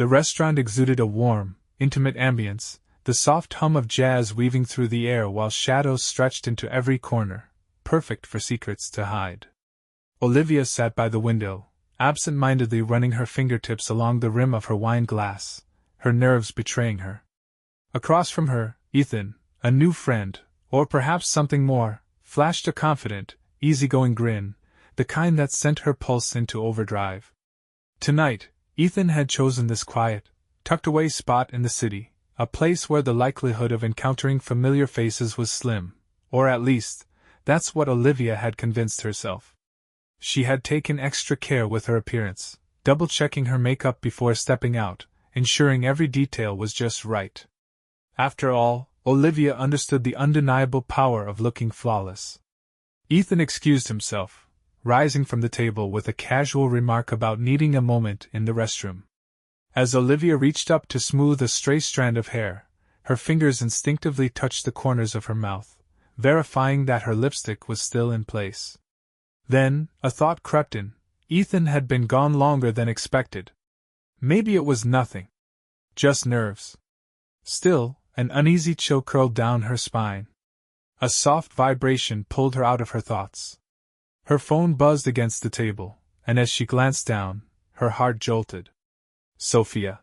The restaurant exuded a warm, intimate ambience, the soft hum of jazz weaving through the air while shadows stretched into every corner, perfect for secrets to hide. Olivia sat by the window, absent-mindedly running her fingertips along the rim of her wine glass, her nerves betraying her. Across from her, Ethan, a new friend, or perhaps something more, flashed a confident, easygoing grin, the kind that sent her pulse into overdrive. Tonight, Ethan had chosen this quiet, tucked-away spot in the city, a place where the likelihood of encountering familiar faces was slim, or at least, that's what Olivia had convinced herself. She had taken extra care with her appearance, double-checking her makeup before stepping out, ensuring every detail was just right. After all, Olivia understood the undeniable power of looking flawless. Ethan excused himself, rising from the table with a casual remark about needing a moment in the restroom. As Olivia reached up to smooth a stray strand of hair, her fingers instinctively touched the corners of her mouth, verifying that her lipstick was still in place. Then, a thought crept in. Ethan had been gone longer than expected. Maybe it was nothing. Just nerves. Still, an uneasy chill curled down her spine. A soft vibration pulled her out of her thoughts. Her phone buzzed against the table, and as she glanced down, her heart jolted. Sophia.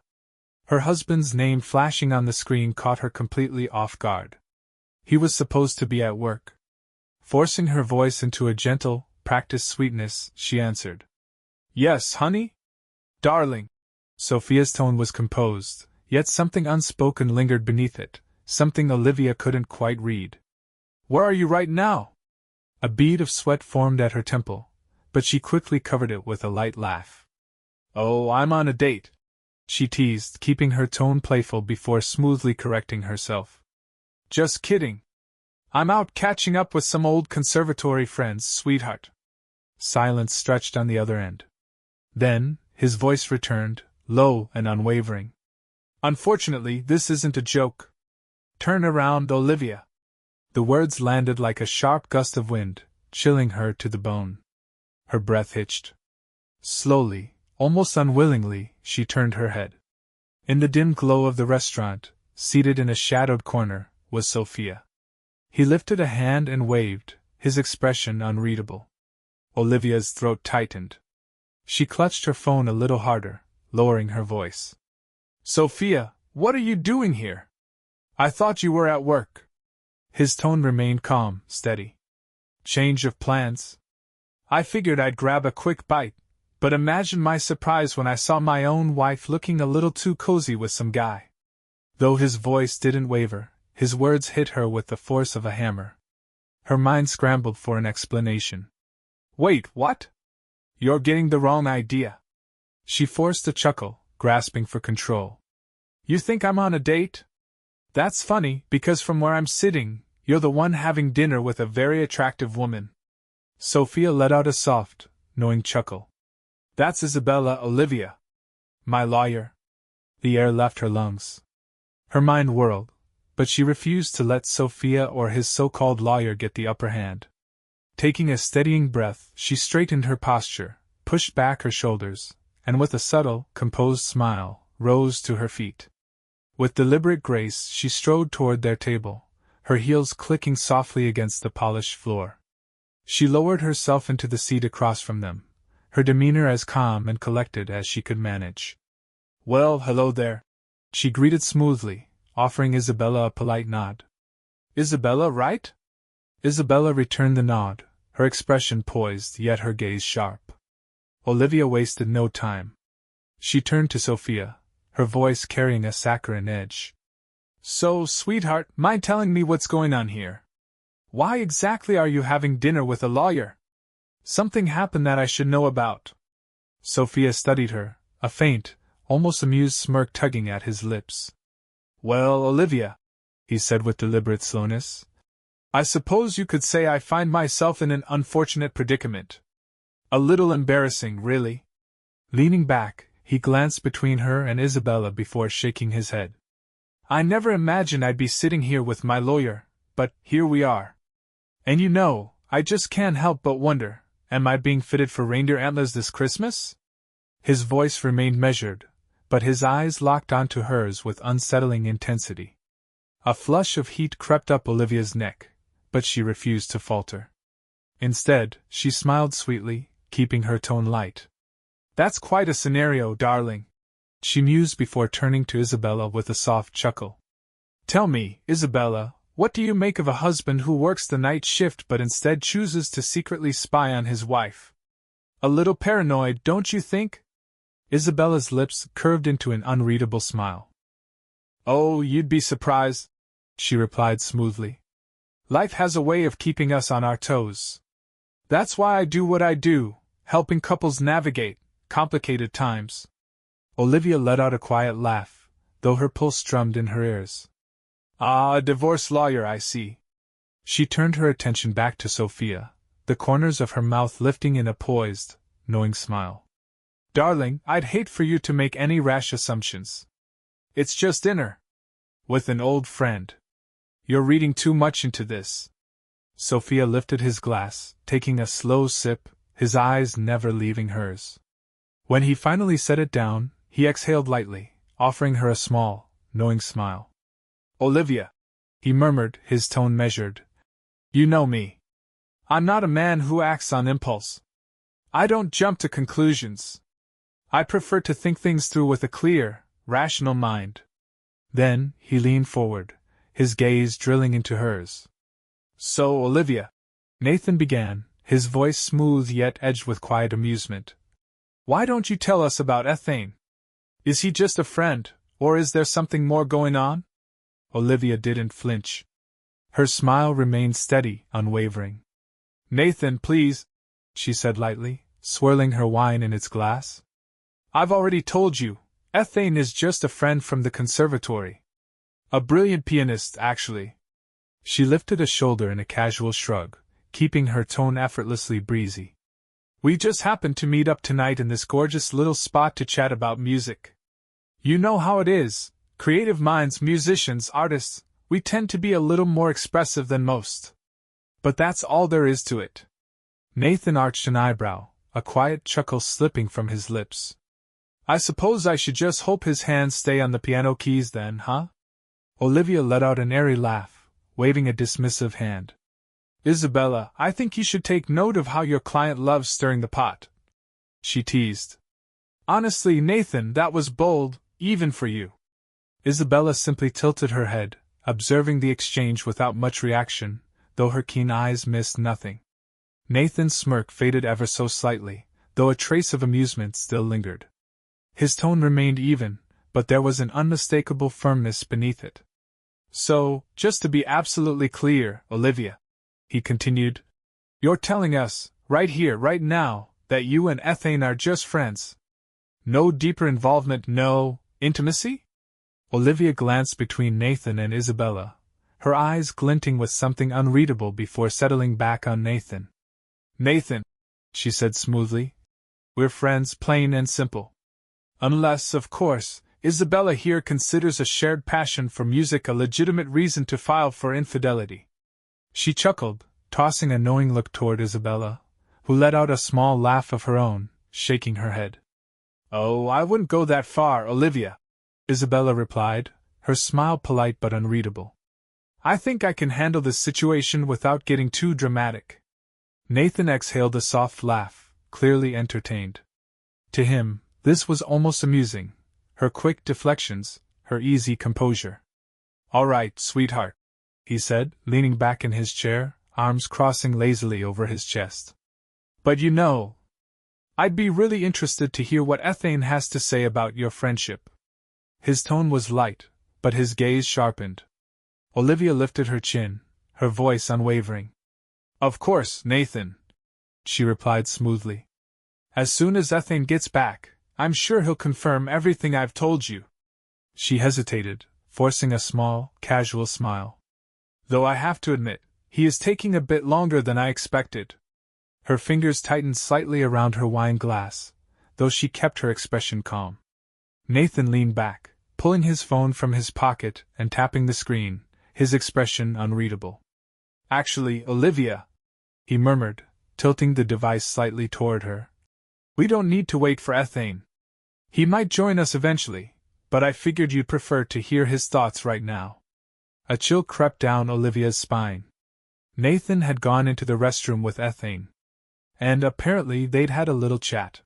Her husband's name flashing on the screen caught her completely off guard. He was supposed to be at work. Forcing her voice into a gentle, practiced sweetness, she answered. Yes, honey? Darling. Sophia's tone was composed, yet something unspoken lingered beneath it, something Olivia couldn't quite read. Where are you right now? A bead of sweat formed at her temple, but she quickly covered it with a light laugh. Oh, I'm on a date, she teased, keeping her tone playful before smoothly correcting herself. Just kidding. I'm out catching up with some old conservatory friends, sweetheart. Silence stretched on the other end. Then, his voice returned, low and unwavering. Unfortunately, this isn't a joke. Turn around, Olivia. The words landed like a sharp gust of wind, chilling her to the bone. Her breath hitched. Slowly, almost unwillingly, she turned her head. In the dim glow of the restaurant, seated in a shadowed corner, was Sophia. He lifted a hand and waved, his expression unreadable. Olivia's throat tightened. She clutched her phone a little harder, lowering her voice. Sophia, what are you doing here? I thought you were at work. His tone remained calm, steady. Change of plans? I figured I'd grab a quick bite, but imagine my surprise when I saw my own wife looking a little too cozy with some guy. Though his voice didn't waver, his words hit her with the force of a hammer. Her mind scrambled for an explanation. Wait, what? You're getting the wrong idea. She forced a chuckle, grasping for control. You think I'm on a date? That's funny, because from where I'm sitting, you're the one having dinner with a very attractive woman. Sophia let out a soft, knowing chuckle. That's Isabella, Olivia. My lawyer. The air left her lungs. Her mind whirled, but she refused to let Sophia or his so-called lawyer get the upper hand. Taking a steadying breath, she straightened her posture, pushed back her shoulders, and with a subtle, composed smile, rose to her feet. With deliberate grace, she strode toward their table, her heels clicking softly against the polished floor. She lowered herself into the seat across from them, her demeanor as calm and collected as she could manage. Well, hello there, she greeted smoothly, offering Isabella a polite nod. Isabella, right? Isabella returned the nod, her expression poised yet her gaze sharp. Olivia wasted no time. She turned to Sophia, her voice carrying a saccharine edge. So, sweetheart, mind telling me what's going on here? Why exactly are you having dinner with a lawyer? Something happened that I should know about. Sophia studied her, a faint, almost amused smirk tugging at his lips. Well, Olivia, he said with deliberate slowness, I suppose you could say I find myself in an unfortunate predicament. A little embarrassing, really. Leaning back, he glanced between her and Isabella before shaking his head. I never imagined I'd be sitting here with my lawyer, but here we are. And you know, I just can't help but wonder, am I being fitted for reindeer antlers this Christmas? His voice remained measured, but his eyes locked onto hers with unsettling intensity. A flush of heat crept up Olivia's neck, but she refused to falter. Instead, she smiled sweetly, keeping her tone light. "That's quite a scenario, darling," she mused before turning to Isabella with a soft chuckle. "Tell me, Isabella, what do you make of a husband who works the night shift but instead chooses to secretly spy on his wife? A little paranoid, don't you think?" Isabella's lips curved into an unreadable smile. "Oh, you'd be surprised," she replied smoothly. "Life has a way of keeping us on our toes. That's why I do what I do, helping couples navigate complicated times." Olivia let out a quiet laugh, though her pulse drummed in her ears. "Ah, a divorce lawyer, I see." She turned her attention back to Sophia, the corners of her mouth lifting in a poised, knowing smile. "Darling, I'd hate for you to make any rash assumptions. It's just dinner. With an old friend. You're reading too much into this." Sophia lifted his glass, taking a slow sip, his eyes never leaving hers. When he finally set it down, he exhaled lightly, offering her a small, knowing smile. "Olivia," he murmured, his tone measured. "You know me. I'm not a man who acts on impulse. I don't jump to conclusions. I prefer to think things through with a clear, rational mind." Then, he leaned forward, his gaze drilling into hers. "So, Olivia," Nathan began, his voice smooth yet edged with quiet amusement, "why don't you tell us about Ethane? Is he just a friend, or is there something more going on?" Olivia didn't flinch. Her smile remained steady, unwavering. "Nathan, please," she said lightly, swirling her wine in its glass. "I've already told you, Ethane is just a friend from the conservatory. A brilliant pianist, actually." She lifted a shoulder in a casual shrug, keeping her tone effortlessly breezy. "We just happened to meet up tonight in this gorgeous little spot to chat about music. You know how it is, creative minds, musicians, artists, we tend to be a little more expressive than most. But that's all there is to it." Nathan arched an eyebrow, a quiet chuckle slipping from his lips. "I suppose I should just hope his hands stay on the piano keys then, huh?" Olivia let out an airy laugh, waving a dismissive hand. "Isabella, I think you should take note of how your client loves stirring the pot," she teased. "Honestly, Nathan, that was bold, even for you." Isabella simply tilted her head, observing the exchange without much reaction, though her keen eyes missed nothing. Nathan's smirk faded ever so slightly, though a trace of amusement still lingered. His tone remained even, but there was an unmistakable firmness beneath it. "So, just to be absolutely clear, Olivia," he continued, "you're telling us, right here, right now, that you and Ethane are just friends? No deeper involvement, no intimacy?" Olivia glanced between Nathan and Isabella, her eyes glinting with something unreadable before settling back on Nathan. "Nathan," she said smoothly, "we're friends, plain and simple. Unless, of course, Isabella here considers a shared passion for music a legitimate reason to file for infidelity." She chuckled, tossing a knowing look toward Isabella, who let out a small laugh of her own, shaking her head. "Oh, I wouldn't go that far, Olivia," Isabella replied, her smile polite but unreadable. "I think I can handle this situation without getting too dramatic." Nathan exhaled a soft laugh, clearly entertained. To him, this was almost amusing, her quick deflections, her easy composure. "All right, sweetheart," he said, leaning back in his chair, arms crossing lazily over his chest. "But you know, I'd be really interested to hear what Ethane has to say about your friendship." His tone was light, but his gaze sharpened. Olivia lifted her chin, her voice unwavering. "Of course, Nathan," she replied smoothly. "As soon as Ethane gets back, I'm sure he'll confirm everything I've told you." She hesitated, forcing a small, casual smile. "Though I have to admit, he is taking a bit longer than I expected." Her fingers tightened slightly around her wine glass, though she kept her expression calm. Nathan leaned back, pulling his phone from his pocket and tapping the screen, his expression unreadable. "Actually, Olivia," he murmured, tilting the device slightly toward her, "we don't need to wait for Ethane. He might join us eventually, but I figured you'd prefer to hear his thoughts right now. A chill crept down Olivia's spine. Nathan had gone into the restroom with Ethane, and apparently they'd had a little chat.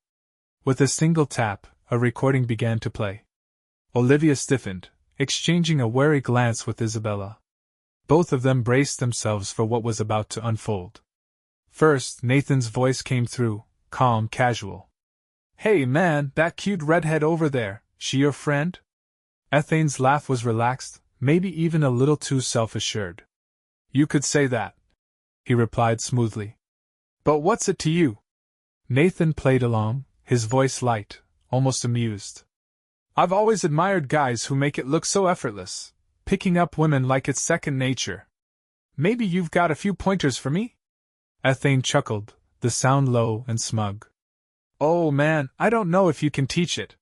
With a single tap, a recording began to play. Olivia stiffened, exchanging a wary glance with Isabella. Both of them braced themselves for what was about to unfold. First, Nathan's voice came through, calm, casual. "Hey man, that cute redhead over there, she your friend?" Ethane's laugh was relaxed, maybe even a little too self-assured. "You could say that," he replied smoothly. "But what's it to you?" Nathan played along, his voice light, almost amused. "I've always admired guys who make it look so effortless, picking up women like it's second nature. Maybe you've got a few pointers for me?" Ethane chuckled, the sound low and smug. "Oh man, I don't know if you can teach it.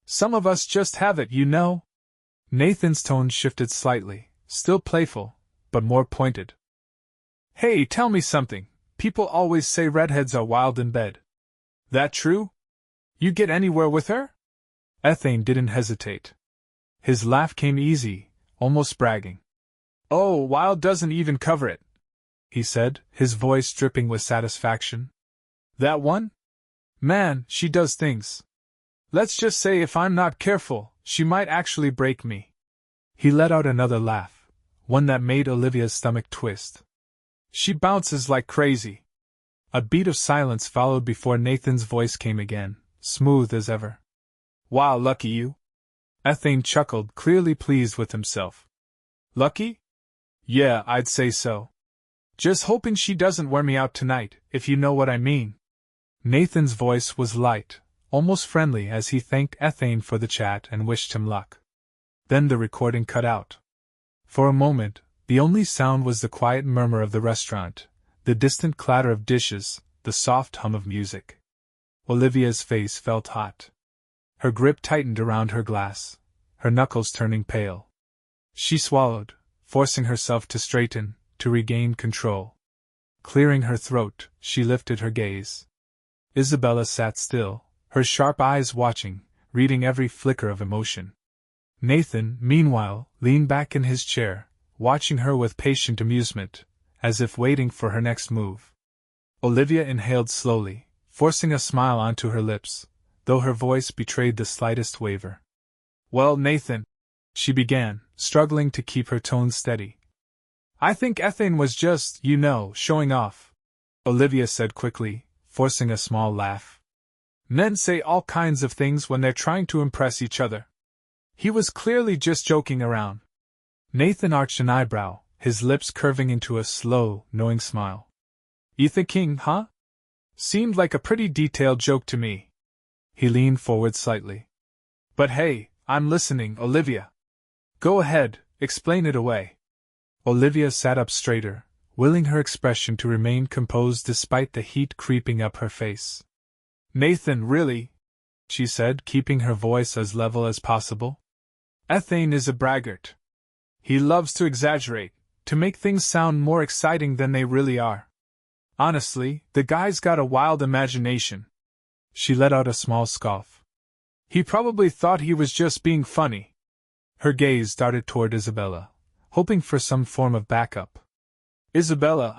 Some of us just have it, you know." Nathan's tone shifted slightly, still playful, but more pointed. "Hey, tell me something. People always say redheads are wild in bed. That true? You get anywhere with her?" Ethane didn't hesitate. His laugh came easy, almost bragging. "Oh, wild doesn't even cover it," he said, his voice dripping with satisfaction. "That one? Man, she does things. Let's just say if I'm not careful, she might actually break me." He let out another laugh, one that made Olivia's stomach twist. "She bounces like crazy." A beat of silence followed before Nathan's voice came again, smooth as ever. "Wow, lucky you." Ethane chuckled, clearly pleased with himself. "Lucky? Yeah, I'd say so. Just hoping she doesn't wear me out tonight, if you know what I mean." Nathan's voice was light, almost friendly as he thanked Ethane for the chat and wished him luck. Then the recording cut out. For a moment, the only sound was the quiet murmur of the restaurant, the distant clatter of dishes, the soft hum of music. Olivia's face felt hot. Her grip tightened around her glass, her knuckles turning pale. She swallowed, forcing herself to straighten, to regain control. Clearing her throat, she lifted her gaze. Isabella sat still, her sharp eyes watching, reading every flicker of emotion. Nathan, meanwhile, leaned back in his chair, watching her with patient amusement, as if waiting for her next move. Olivia inhaled slowly, forcing a smile onto her lips, though her voice betrayed the slightest waver. "Well, Nathan," she began, struggling to keep her tone steady. "I think Ethane was just, showing off," Olivia said quickly, forcing a small laugh. "Men say all kinds of things when they're trying to impress each other. He was clearly just joking around." Nathan arched an eyebrow, his lips curving into a slow, knowing smile. "You thinking, huh? Seemed like a pretty detailed joke to me." He leaned forward slightly. "But hey, I'm listening, Olivia. Go ahead, explain it away." Olivia sat up straighter, willing her expression to remain composed despite the heat creeping up her face. "Nathan, really," she said, keeping her voice as level as possible. "Ethane is a braggart. He loves to exaggerate, to make things sound more exciting than they really are. Honestly, the guy's got a wild imagination." She let out a small scoff. "He probably thought he was just being funny." Her gaze darted toward Isabella, hoping for some form of backup. "Isabella,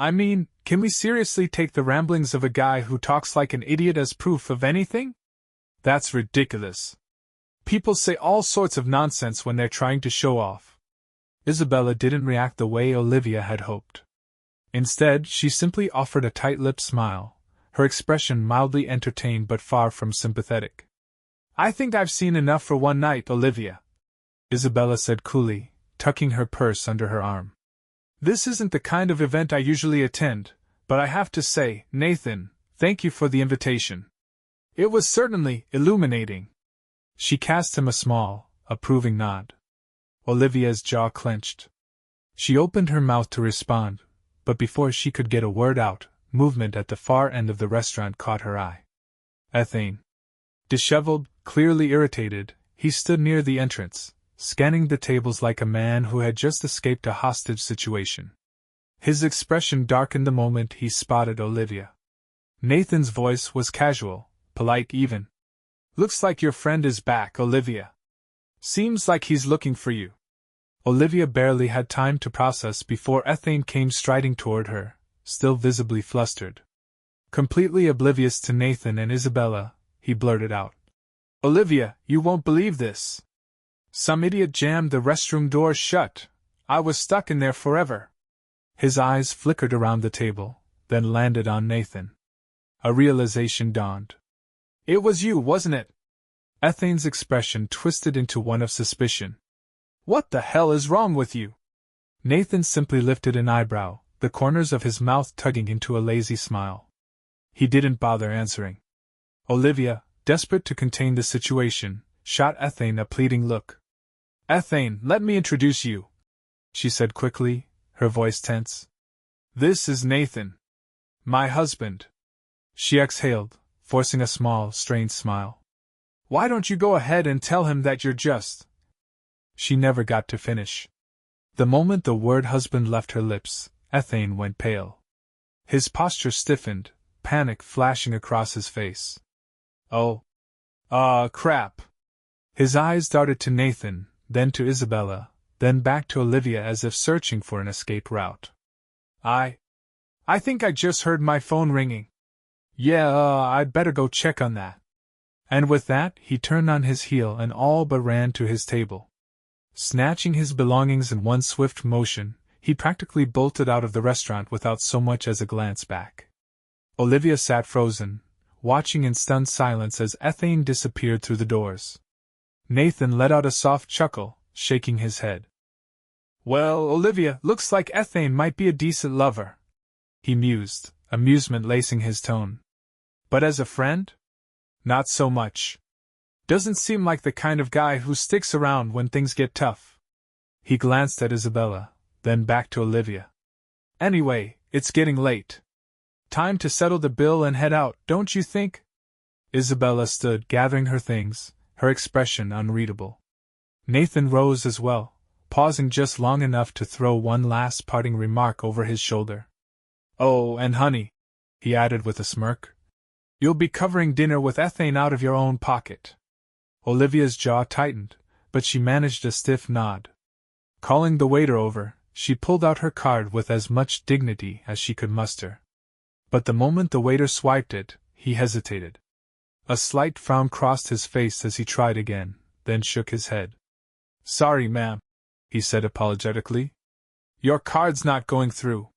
can we seriously take the ramblings of a guy who talks like an idiot as proof of anything? That's ridiculous. People say all sorts of nonsense when they're trying to show off." Isabella didn't react the way Olivia had hoped. Instead, she simply offered a tight-lipped smile, her expression mildly entertained but far from sympathetic. "I think I've seen enough for one night, Olivia," Isabella said coolly, tucking her purse under her arm. "This isn't the kind of event I usually attend, but I have to say, Nathan, thank you for the invitation. It was certainly illuminating." She cast him a small, approving nod. Olivia's jaw clenched. She opened her mouth to respond, but before she could get a word out, movement at the far end of the restaurant caught her eye. Ethane. Disheveled, clearly irritated, he stood near the entrance, scanning the tables like a man who had just escaped a hostage situation. His expression darkened the moment he spotted Olivia. Nathan's voice was casual, polite even. Looks like your friend is back, Olivia. Seems like he's looking for you. Olivia barely had time to process before Ethane came striding toward her, still visibly flustered. Completely oblivious to Nathan and Isabella, he blurted out. Olivia, you won't believe this. Some idiot jammed the restroom door shut. I was stuck in there forever. His eyes flickered around the table, then landed on Nathan. A realization dawned. It was you, wasn't it? Ethane's expression twisted into one of suspicion. What the hell is wrong with you? Nathan simply lifted an eyebrow, the corners of his mouth tugging into a lazy smile. He didn't bother answering. Olivia, desperate to contain the situation, shot Ethane a pleading look. Ethane, let me introduce you, she said quickly, her voice tense. This is Nathan. My husband. She exhaled, forcing a small, strained smile. Why don't you go ahead and tell him that you're just... She never got to finish. The moment the word husband left her lips, Ethane went pale. His posture stiffened, panic flashing across his face. Oh. Crap. His eyes darted to Nathan, then to Isabella, then back to Olivia as if searching for an escape route. I think I just heard my phone ringing. Yeah, I'd better go check on that. And with that, he turned on his heel and all but ran to his table. Snatching his belongings in one swift motion, he practically bolted out of the restaurant without so much as a glance back. Olivia sat frozen, watching in stunned silence as Ethane disappeared through the doors. Nathan let out a soft chuckle, shaking his head. Well, Olivia, looks like Ethane might be a decent lover, he mused, amusement lacing his tone. But as a friend? Not so much. Doesn't seem like the kind of guy who sticks around when things get tough. He glanced at Isabella, then back to Olivia. Anyway, it's getting late. Time to settle the bill and head out, don't you think? Isabella stood, gathering her things, her expression unreadable. Nathan rose as well, pausing just long enough to throw one last parting remark over his shoulder. Oh, and honey, he added with a smirk, you'll be covering dinner with Ethane out of your own pocket. Olivia's jaw tightened, but she managed a stiff nod. Calling the waiter over, she pulled out her card with as much dignity as she could muster. But the moment the waiter swiped it, he hesitated. A slight frown crossed his face as he tried again, then shook his head. Sorry, ma'am, he said apologetically. Your card's not going through.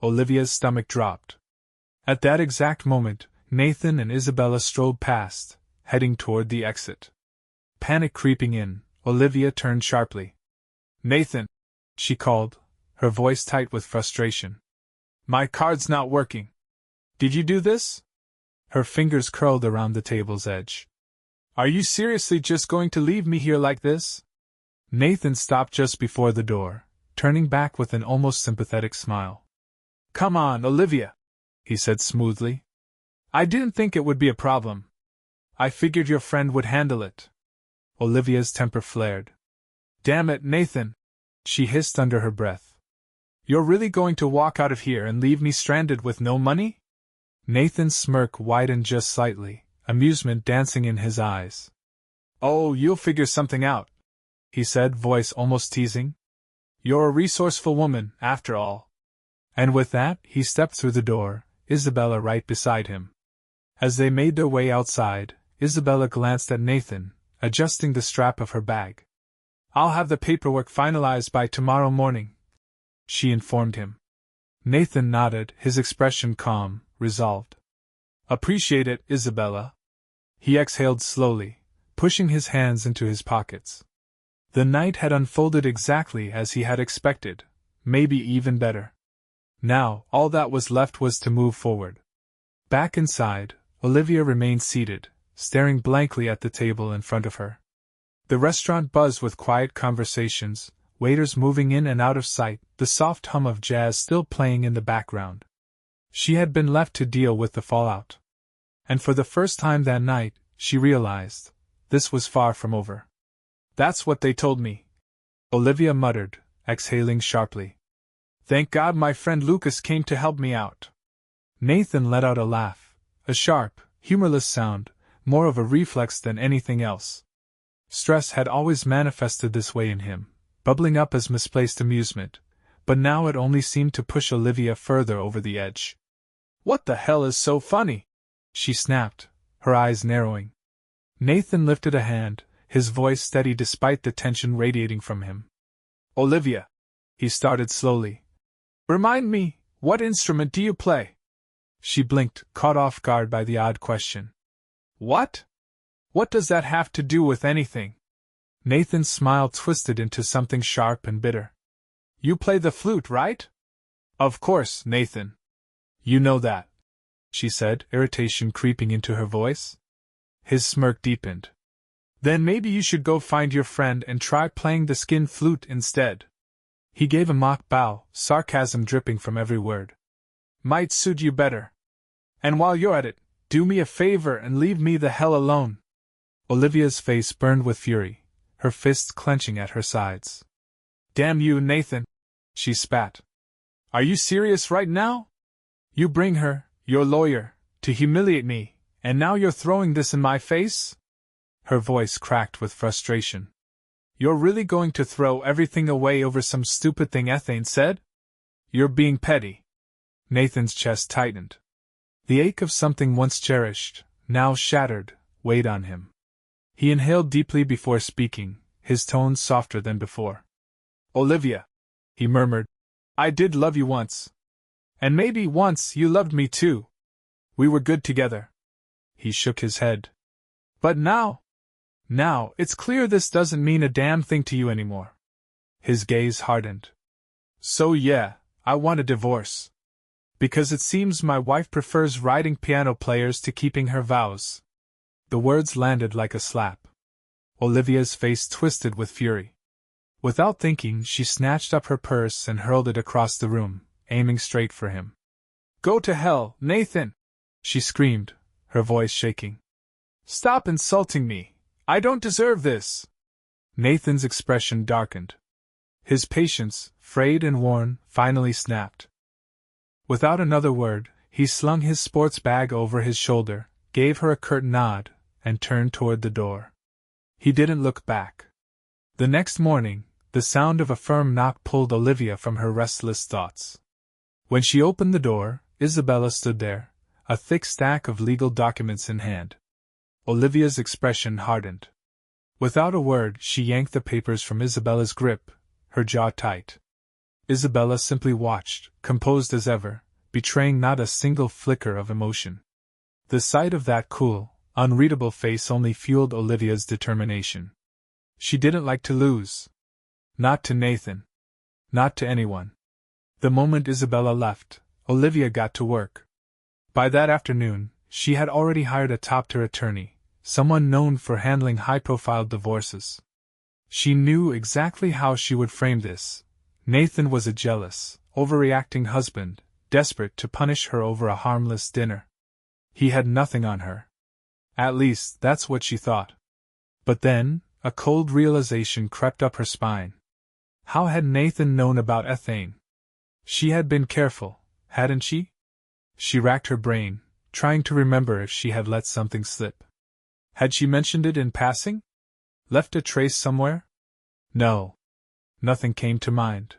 Olivia's stomach dropped. At that exact moment, Nathan and Isabella strolled past, heading toward the exit. Panic creeping in, Olivia turned sharply. Nathan, she called, her voice tight with frustration. My card's not working. Did you do this? Her fingers curled around the table's edge. Are you seriously just going to leave me here like this? Nathan stopped just before the door, turning back with an almost sympathetic smile. Come on, Olivia, he said smoothly. I didn't think it would be a problem. I figured your friend would handle it. Olivia's temper flared. Damn it, Nathan, she hissed under her breath. You're really going to walk out of here and leave me stranded with no money? Nathan's smirk widened just slightly, amusement dancing in his eyes. Oh, you'll figure something out, he said, voice almost teasing. You're a resourceful woman, after all. And with that, he stepped through the door, Isabella right beside him. As they made their way outside, Isabella glanced at Nathan, adjusting the strap of her bag. I'll have the paperwork finalized by tomorrow morning, she informed him. Nathan nodded, his expression calm, resolved. Appreciate it, Isabella. He exhaled slowly, pushing his hands into his pockets. The night had unfolded exactly as he had expected, maybe even better. Now, all that was left was to move forward. Back inside, Olivia remained seated, staring blankly at the table in front of her. The restaurant buzzed with quiet conversations, waiters moving in and out of sight, the soft hum of jazz still playing in the background. She had been left to deal with the fallout. And for the first time that night, she realized, this was far from over. That's what they told me, Olivia muttered, exhaling sharply. Thank God my friend Lucas came to help me out. Nathan let out a laugh, a sharp, humorless sound, more of a reflex than anything else. Stress had always manifested this way in him, bubbling up as misplaced amusement, but now it only seemed to push Olivia further over the edge. "What the hell is so funny?" she snapped, her eyes narrowing. Nathan lifted a hand, his voice steady despite the tension radiating from him. "Olivia," he started slowly. "Remind me, what instrument do you play?" She blinked, caught off guard by the odd question. "What? What does that have to do with anything?" Nathan's smile twisted into something sharp and bitter. "You play the flute, right?" "Of course, Nathan. You know that," she said, irritation creeping into her voice. His smirk deepened. "Then maybe you should go find your friend and try playing the skin flute instead." He gave a mock bow, sarcasm dripping from every word. "Might suit you better. And while you're at it, do me a favor and leave me the hell alone." Olivia's face burned with fury, her fists clenching at her sides. "Damn you, Nathan," she spat. "Are you serious right now? You bring her, your lawyer, to humiliate me, and now you're throwing this in my face?" Her voice cracked with frustration. "You're really going to throw everything away over some stupid thing Ethane said? You're being petty." Nathan's chest tightened. The ache of something once cherished, now shattered, weighed on him. He inhaled deeply before speaking, his tone softer than before. "Olivia," he murmured, "I did love you once. And maybe once you loved me too. We were good together." He shook his head. "But now, it's clear this doesn't mean a damn thing to you anymore." His gaze hardened. "So yeah, I want a divorce. Because it seems my wife prefers riding piano players to keeping her vows." The words landed like a slap. Olivia's face twisted with fury. Without thinking, she snatched up her purse and hurled it across the room, aiming straight for him. "Go to hell, Nathan!" she screamed, her voice shaking. "Stop insulting me! I don't deserve this!" Nathan's expression darkened. His patience, frayed and worn, finally snapped. Without another word, he slung his sports bag over his shoulder, gave her a curt nod, and turned toward the door. He didn't look back. The next morning, the sound of a firm knock pulled Olivia from her restless thoughts. When she opened the door, Isabella stood there, a thick stack of legal documents in hand. Olivia's expression hardened. Without a word, she yanked the papers from Isabella's grip, her jaw tight. Isabella simply watched, composed as ever, betraying not a single flicker of emotion. The sight of that cool, unreadable face only fueled Olivia's determination. She didn't like to lose. Not to Nathan. Not to anyone. The moment Isabella left, Olivia got to work. By that afternoon, she had already hired a top-tier attorney, someone known for handling high-profile divorces. She knew exactly how she would frame this. Nathan was a jealous, overreacting husband, desperate to punish her over a harmless dinner. He had nothing on her. At least, that's what she thought. But then, a cold realization crept up her spine. How had Nathan known about Ethane? She had been careful, hadn't she? She racked her brain, trying to remember if she had let something slip. Had she mentioned it in passing? Left a trace somewhere? No. Nothing came to mind.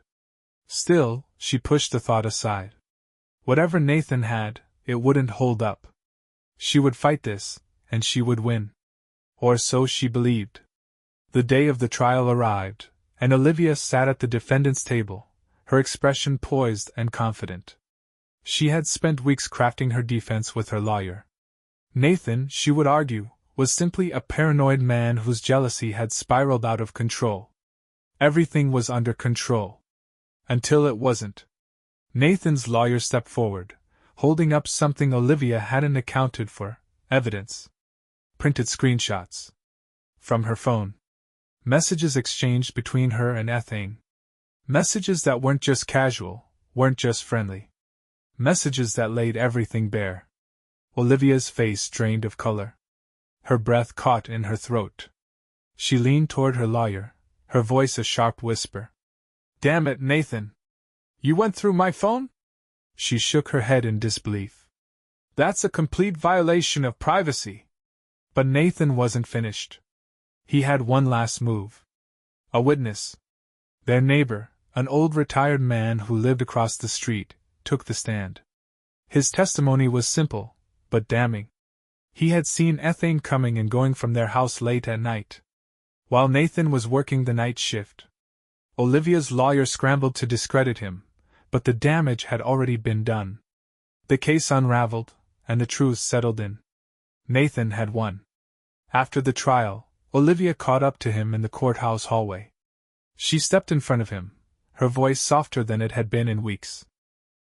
Still, she pushed the thought aside. Whatever Nathan had, it wouldn't hold up. She would fight this, and she would win. Or so she believed. The day of the trial arrived, and Olivia sat at the defendant's table, her expression poised and confident. She had spent weeks crafting her defense with her lawyer. Nathan, she would argue, was simply a paranoid man whose jealousy had spiraled out of control. Everything was under control. Until it wasn't. Nathan's lawyer stepped forward, holding up something Olivia hadn't accounted for, evidence. Printed screenshots. From her phone. Messages exchanged between her and Ethane. Messages that weren't just casual, weren't just friendly. Messages that laid everything bare. Olivia's face drained of color. Her breath caught in her throat. She leaned toward her lawyer, her voice a sharp whisper. "Damn it, Nathan! You went through my phone?" She shook her head in disbelief. "That's a complete violation of privacy." But Nathan wasn't finished. He had one last move. A witness. Their neighbor, an old retired man who lived across the street, took the stand. His testimony was simple, but damning. He had seen Ethane coming and going from their house late at night, while Nathan was working the night shift. Olivia's lawyer scrambled to discredit him, but the damage had already been done. The case unraveled, and the truth settled in. Nathan had won. After the trial, Olivia caught up to him in the courthouse hallway. She stepped in front of him, her voice softer than it had been in weeks.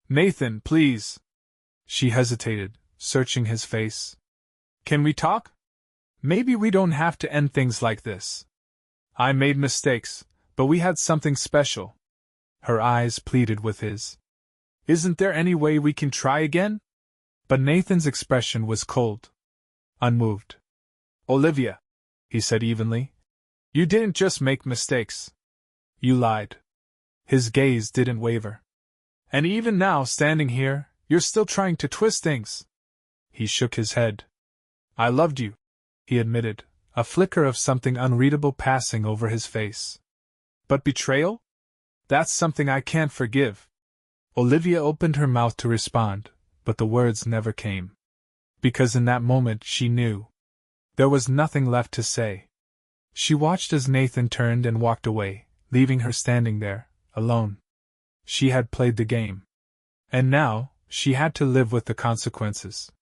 "Nathan, please." She hesitated, searching his face. "Can we talk? Maybe we don't have to end things like this. I made mistakes, but we had something special." Her eyes pleaded with his. "Isn't there any way we can try again?" But Nathan's expression was cold. Unmoved. "Olivia," he said evenly, "you didn't just make mistakes. You lied." His gaze didn't waver. "And even now, standing here, you're still trying to twist things." He shook his head. "I loved you," he admitted, a flicker of something unreadable passing over his face. "But betrayal? That's something I can't forgive." Olivia opened her mouth to respond, but the words never came. Because in that moment she knew. There was nothing left to say. She watched as Nathan turned and walked away, leaving her standing there, alone. She had played the game. And now, she had to live with the consequences.